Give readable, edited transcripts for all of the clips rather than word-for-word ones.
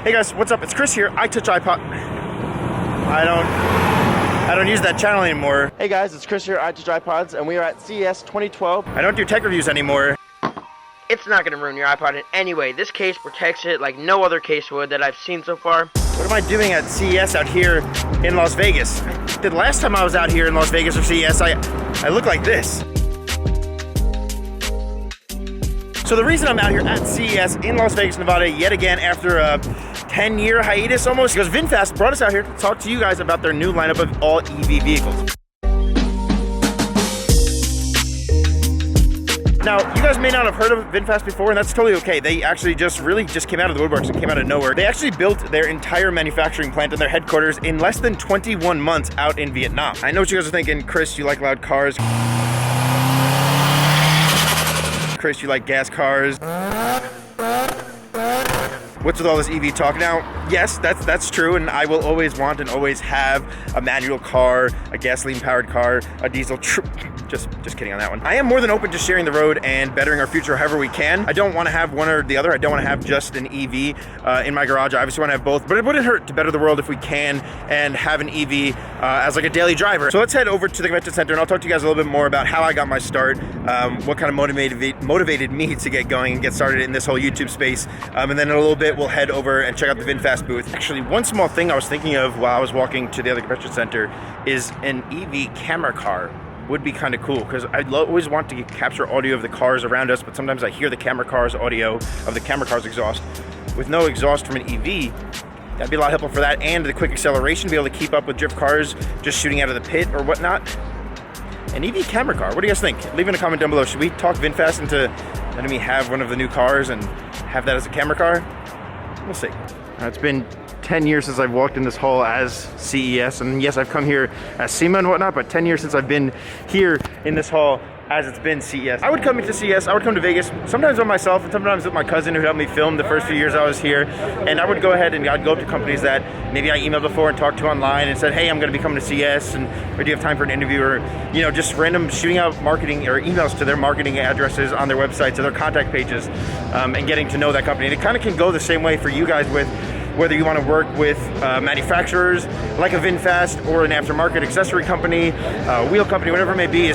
Hey guys, what's up? It's Chris here. iTouchiPodz. I don't use that channel anymore. Hey guys, it's Chris here, iTouchiPodz, and we are at CES 2012. I don't do tech reviews anymore. It's not going to ruin your iPod in any way. This case protects it like no other case would that I've seen so far. What am I doing at CES out here in Las Vegas? The last time I was out here in Las Vegas or CES, I look like this. So the reason I'm out here at CES in Las Vegas, Nevada, yet again after a 10-year hiatus almost, because VinFast brought us out here to talk to you guys about their new lineup of all EV vehicles. Now, you guys may not have heard of VinFast before, and that's totally okay. They actually really just came out of the woodworks and came out of nowhere. They actually built their entire manufacturing plant and their headquarters in less than 21 months out in Vietnam. I know what you guys are thinking. Chris, you like loud cars. Chris, you like gas cars. What's with all this EV talk? Now, yes, that's true, and I will always want and always have a manual car, a gasoline-powered car, a diesel. Just kidding on that one. I am more than open to sharing the road and bettering our future however we can. I don't want to have one or the other. I don't want to have just an EV in my garage. I obviously want to have both, but it wouldn't hurt to better the world if we can and have an EV as like a daily driver. So let's head over to the convention center, and I'll talk to you guys a little bit more about how I got my start, what kind of motivated me to get going and get started in this whole YouTube space, and then in a little bit we'll head over and check out the VinFast booth. Actually, one small thing I was thinking of while I was walking to the other convention center is an EV camera car. Would be kind of cool, because I always want to capture audio of the cars around us, but sometimes I hear the camera car's audio of the camera car's exhaust. With no exhaust from an EV, that'd be a lot helpful for that, and the quick acceleration, be able to keep up with drift cars just shooting out of the pit or whatnot. An EV camera car, what do you guys think? Leave in a comment down below. Should we talk VinFast into letting me have one of the new cars and have that as a camera car? We'll see. It's been 10 years since I've walked in this hall as CES, and yes, I've come here as SEMA and whatnot, but 10 years since I've been here in this hall as it's been CES. I would come into CES, I would come to Vegas, sometimes by myself and sometimes with my cousin who helped me film the first few years I was here, and I would go ahead and I'd go up to companies that maybe I emailed before and talked to online and said, hey, I'm gonna be coming to CES, and or do you have time for an interview, or just random shooting out marketing or emails to their marketing addresses on their websites, to their contact pages, and getting to know that company. And it kind of can go the same way for you guys with whether you want to work with manufacturers like a VinFast or an aftermarket accessory company, wheel company, whatever it may be.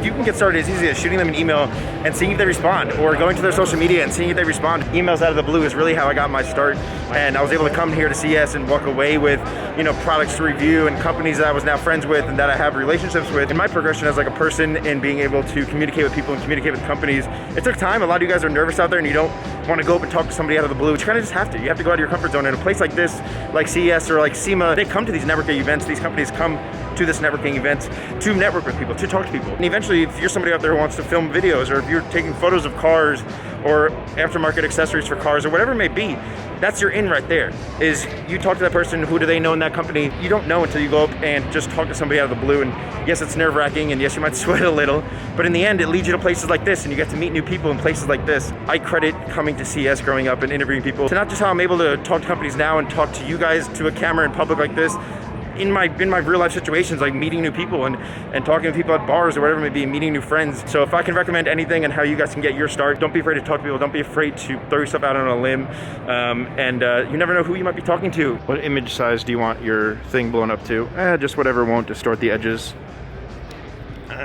You can get started as easy as shooting them an email and seeing if they respond, or going to their social media and seeing if they respond. Emails out of the blue is really how I got my start, and I was able to come here to CES and walk away with products to review and companies that I was now friends with and that I have relationships with. In my progression as like a person and being able to communicate with people and communicate with companies, it took time. A lot of you guys are nervous out there and you don't want to go up and talk to somebody out of the blue. You kind of just have to. You have to go out of your comfort zone. In a place like this, like CES or like SEMA, they come to these networking events. These companies come to this networking event to network with people, to talk to people. And eventually, if you're somebody out there who wants to film videos, or if you're taking photos of cars or aftermarket accessories for cars or whatever it may be, that's your in right there. Is you talk to that person, who do they know in that company? You don't know until you go up and just talk to somebody out of the blue. And yes, it's nerve-wracking, and yes, you might sweat a little, but in the end, it leads you to places like this, and you get to meet new people in places like this. I credit coming to CES growing up and interviewing people to not just how I'm able to talk to companies now and talk to you guys to a camera in public like this, in my real life situations, like meeting new people and talking to people at bars or whatever it may be, meeting new friends. So if I can recommend anything and how you guys can get your start, don't be afraid to talk to people. Don't be afraid to throw yourself out on a limb. You never know who you might be talking to. What image size do you want your thing blown up to? Just whatever won't distort the edges. All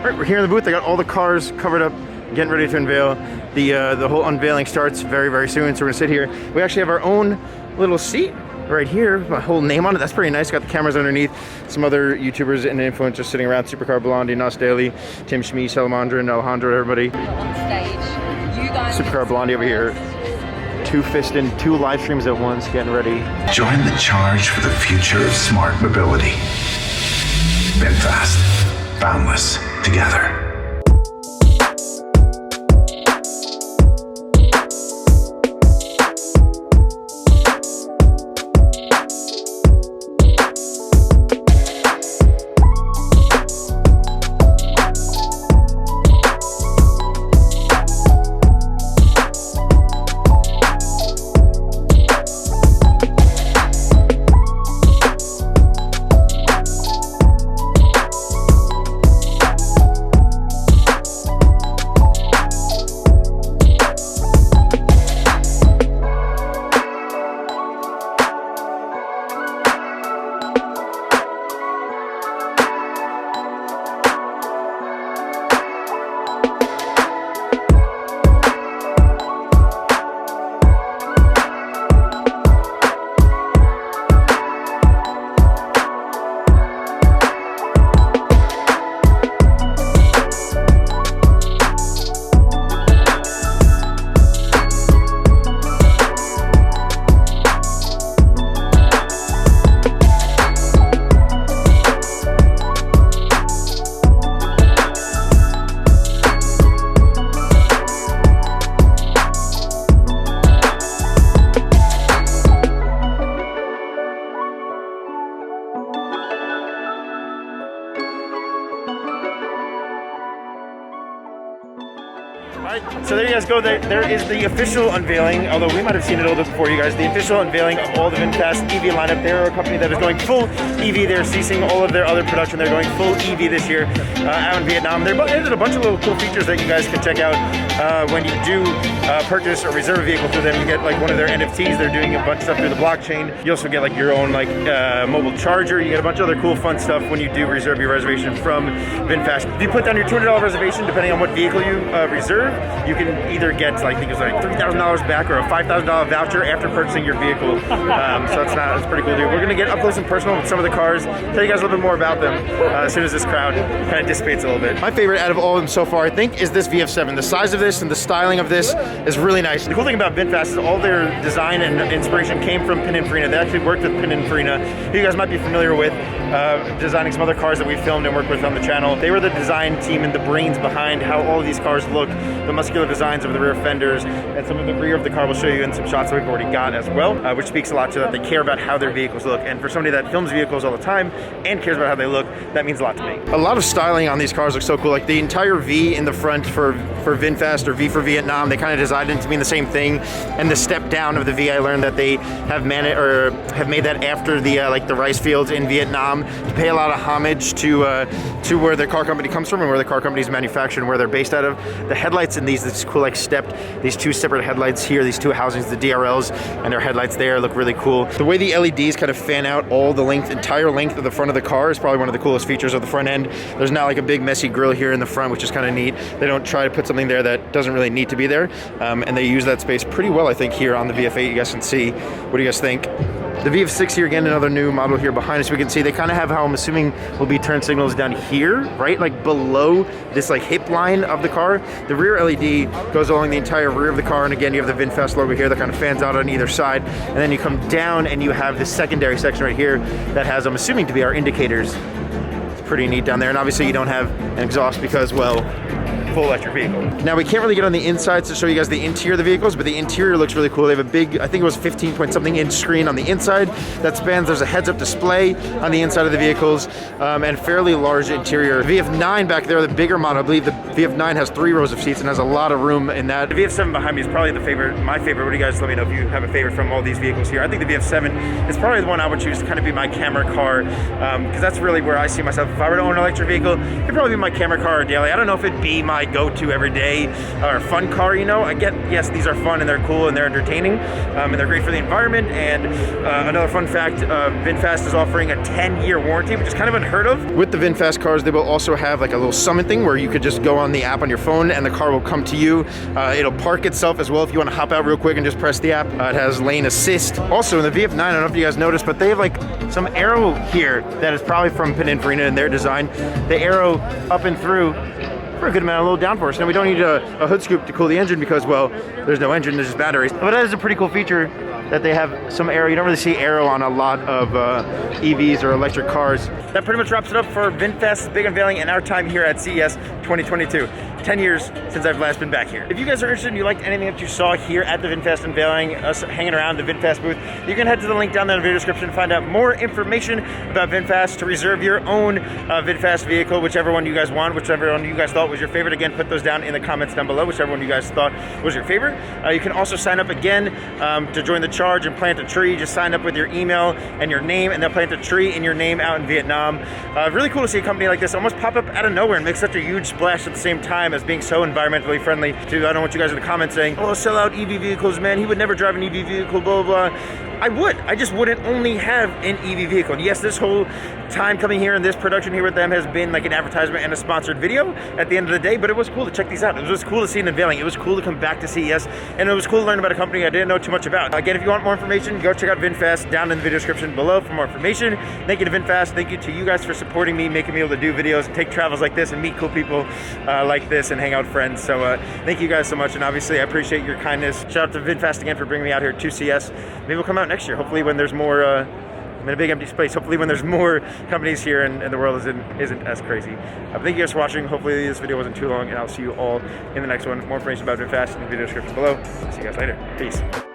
right, we're here in the booth. They got all the cars covered up, getting ready to unveil. The whole unveiling starts very, very soon, so we're gonna sit here. We actually have our own little seat right here, my whole name on it. That's pretty nice. Got the cameras underneath. Some other YouTubers and influencers sitting around. Supercar Blondie, Nos Daily, Tim Schmee, Salamandra, and Alejandro, everybody. On stage, you guys. Supercar Blondie over here. Two-fisting, 2 live streams at once, getting ready. Join the charge for the future of smart mobility. VinFast. Boundless together. guys go, there is the official unveiling, although we might have seen it a little bit before you guys, the official unveiling of all the VinFast EV lineup. They're a company that is going full EV. They're ceasing all of their other production. They're going full EV this year out in Vietnam. They're added a bunch of little cool features that you guys can check out when you do purchase or reserve a vehicle through them. You get like one of their NFTs. They're doing a bunch of stuff through the blockchain. You also get like your own like mobile charger. You get a bunch of other cool fun stuff when you do reserve your reservation from VinFast. If you put down your $200 reservation, depending on what vehicle you reserve, you can either get like, I think it's like $3,000 back or a $5,000 voucher after purchasing your vehicle. So it's pretty cool, dude. We're gonna get up close and personal with some of the cars, tell you guys a little bit more about them as soon as this crowd kind of dissipates a little bit. My favorite out of all of them so far, I think, is this VF7. The size of this and the styling of this is really nice. The cool thing about VinFast is all their design and inspiration came from Pininfarina. They actually worked with Pininfarina, who you guys might be familiar with, designing some other cars that we filmed and worked with on the channel. They were the design team and the brains behind how all of these cars look, the muscular designs of the rear fenders, and some of the rear of the car we'll show you in some shots that we've already got as well, which speaks a lot to that they care about how their vehicles look. And for somebody that films vehicles all the time and cares about how they look, that means a lot to me. A lot of styling on these cars looks so cool. Like the entire V in the front for VinFast, or V for Vietnam, they kind of designed it to mean the same thing. And the step down of the V, I learned that they have made that after the like the rice fields in Vietnam to pay a lot of homage to where the car company comes from and where the car company is manufactured and where they're based out of. The headlights in these, this cool like stepped, these two separate headlights here, these two housings, the DRLs and their headlights there look really cool. The way the LEDs kind of fan out all the entire length of the front of the car is probably one of the coolest features of the front end. There's not like a big messy grille here in the front, which is kind of neat. They don't try to put something there that doesn't really need to be there, and they use that space pretty well, I think, here on the VF8. You guys can see. What do you guys think? The VF6 here, again, another new model here behind us. We can see they kind of have how I'm assuming will be turn signals down here, right? Like below this like hip line of the car. The rear LED goes along the entire rear of the car. And again, you have the VinFast logo here that kind of fans out on either side. And then you come down and you have this secondary section right here that has, I'm assuming to be our indicators. It's pretty neat down there. And obviously you don't have an exhaust because, well, full electric vehicle. Now we can't really get on the insides to show you guys the interior of the vehicles, but the interior looks really cool. They have a big, I think it was 15 point something inch screen on the inside that spans, there's a heads up display on the inside of the vehicles, and fairly large interior. The VF9 back there, the bigger model, I believe the VF9 has 3 rows of seats and has a lot of room in that. The VF7 behind me is probably the favorite, my favorite. What do you guys let me know if you have a favorite from all these vehicles here? I think the VF7 is probably the one I would choose to kind of be my camera car, because that's really where I see myself. If I were to own an electric vehicle, it'd probably be my camera car or daily. I don't know if it'd be my go-to every day or fun car, you know. I get, yes, these are fun and they're cool and they're entertaining, and they're great for the environment. And another fun fact, VinFast is offering a 10-year warranty, which is kind of unheard of. With the VinFast cars, they will also have like a little summon thing where you could just go on the app on your phone and the car will come to you. It'll park itself as well if you want to hop out real quick and just press the app. It has lane assist. Also in the VF9, I don't know if you guys noticed, but they have like some arrow here that is probably from Pininfarina in their design. The arrow up and through for a good amount of low downforce. Now we don't need a hood scoop to cool the engine because, well, there's no engine, there's just batteries. But that is a pretty cool feature that they have some aero. You don't really see aero on a lot of EVs or electric cars. That pretty much wraps it up for VinFast's big unveiling and our time here at CES 2022. 10 years since I've last been back here. If you guys are interested and you liked anything that you saw here at the VinFast unveiling, us hanging around the VinFast booth, you can head to the link down there in the video description to find out more information about VinFast, to reserve your own VinFast vehicle, whichever one you guys want, whichever one you guys thought was your favorite. Again, put those down in the comments down below, whichever one you guys thought was your favorite. You can also sign up again to join the charge and plant a tree. Just sign up with your email and your name, and they'll plant a tree in your name out in Vietnam. Really cool to see a company like this almost pop up out of nowhere and make such a huge splash at the same time as being so environmentally friendly. I don't want you guys in the comments saying, oh, sell out EV vehicles, man, he would never drive an EV vehicle, blah, blah, blah. I would. I just wouldn't only have an EV vehicle. And yes, this whole time coming here and this production here with them has been like an advertisement and a sponsored video at the end of the day, but it was cool to check these out. It was cool to see an unveiling. It was cool to come back to CES, and it was cool to learn about a company I didn't know too much about. Again, if you want more information, go check out VinFast down in the video description below for more information. Thank you to VinFast. Thank you to you guys for supporting me, making me able to do videos and take travels like this and meet cool people like this and hang out with friends. So thank you guys so much, and obviously I appreciate your kindness. Shout out to VinFast again for bringing me out here to CES. Maybe we'll come out next year, hopefully when there's more, I'm in a big empty space, hopefully when there's more companies here and the world isn't as crazy. Thank you guys for watching. Hopefully this video wasn't too long, and I'll see you all in the next one. More information about VinFast in the video description below. See you guys later. Peace.